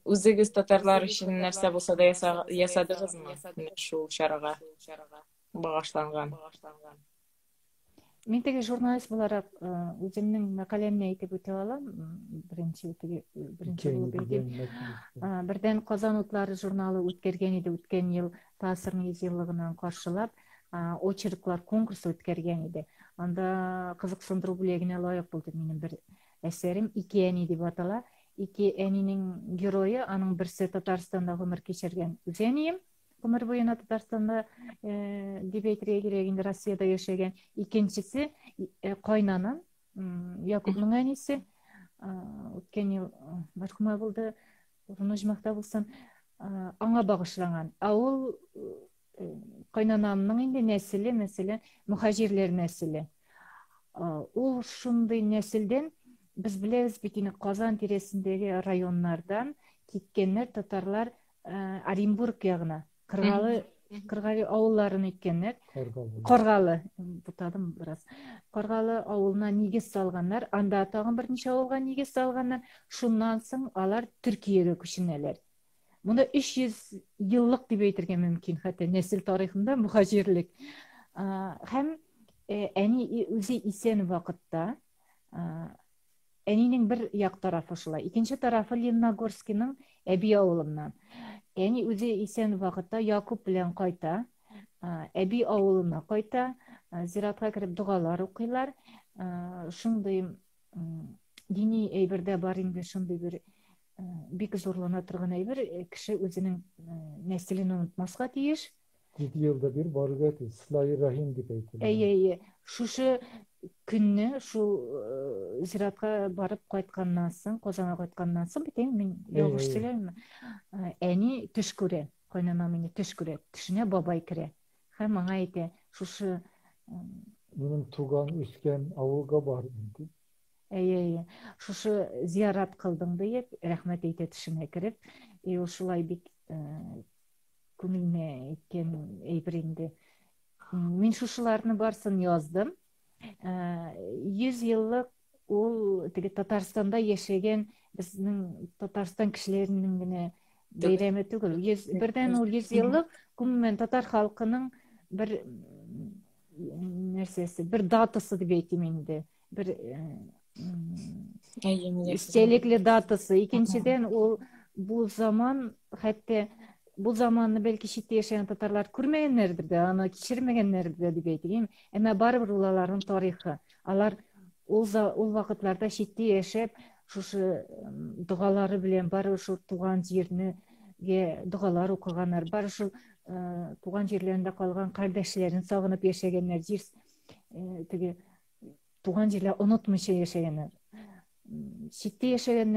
үзегез татарлар өчен нәрсә булса да ясадыгызмы шул чарага багышланган? Мин теге журналист буларак үземнең мәкаләмне әйтеп үтә алам. Беренче булып әйтим. Бердән Казан утлары журналы үткәргән иде үткән ел Тасырның 100 еллыгын каршылап, очерклар конкурсы үткәргән иде. Анда кызыксындыру бүлегенә лаек булды минем бер әсәрем «Ике әни» дип атала. İki әнинең геройы, аның берсе Татарстанда гомер кичергән үз әнием, гомер буена Татарстанда дип әйтергә кирәк, инде Россиядә яшәгән. Икенчесе кайнанам, Якубның әнисе, үткән ел мәрхүмә булды, Руножмакта булсын, аңа багышланган. Ул кайнанамның инде нәселе, мәсәлән, мухаҗирләр нәселе. Ул шундый нәселдән biz biliriz ki Kazan tiresindeki rayonlardan gitkenler Tatarlar Оренбург ягына, Кыргалы авылларын иткенler. Каргалы, бутадым biraz. Каргалы авылына нигез салганнар, анда тагын бер ничә авылга нигез салганнар. Шуннан соң алар Төркиягә күченәләр. Монда 300 еллык дип әйтергә мөмкин, хәтта нәсел тарихында мухаҗирлек. Һәм әни үзе исән вакытта Әнинең бер як тарафы шулай. Икенче тарафы Лениногорскийның әби авылыннан. Әни үзе исән вакытта Якуб белән кайта. Әби авылына кайта. Зиратка кереп дугалар укыйлар. Шундый дини әйбердә бар инде, шундый бер бик зурлана торган әйбер, кеше үзенең нәселен онытмаска тиеш. 7 yılda bir barıga tez. Sıla-i Rahim дип әйтелә. Әйе, шушы көнне, шул зиратка барып кайтканнан соң, Казанга кайтканнан соң, бит мин ялгыш сөйләймме? Әни төш күрә, кайнана мине төш күрә, төшенә бабай керә. Һәм аңа әйтә, шушы Bunun tugan, üsken avulga бар дип. Әйе, шушы зиярат кылдың дип, рәхмәт әйтә төшенә кереп, ул шулай бик күңелне әйткән әйбер инде. Мин шушыларны барсын яздым. 100 еллык ул теге Татарстанда яшәгән безнең Татарстан кешеләренең генә бәйрәме түгел. Бердән ул 100 еллык гомумән татар халкының бер нәрсәсе, бер датасы дип әйтим инде. Бер истәлекле датасы. Икенчедән ул бу заман, хәтта бу заманны бәлки читтә яшәгән татарлар күрмәгәннәрдер дә, аны кичермәгәннәрдер дип әйтим. Әмма барыбер уларның тарихы. Алар ул вакытларда читтә яшәп, шушы дугалары белән бары шул туган җирнегә дугалар укыганнар, бары шул туган җирләрендә калган кардәшләрен сагынып яшәгәннәр, теге туган җирләр онытмыйча яшәгәннәр. Читтә яшәгәннәр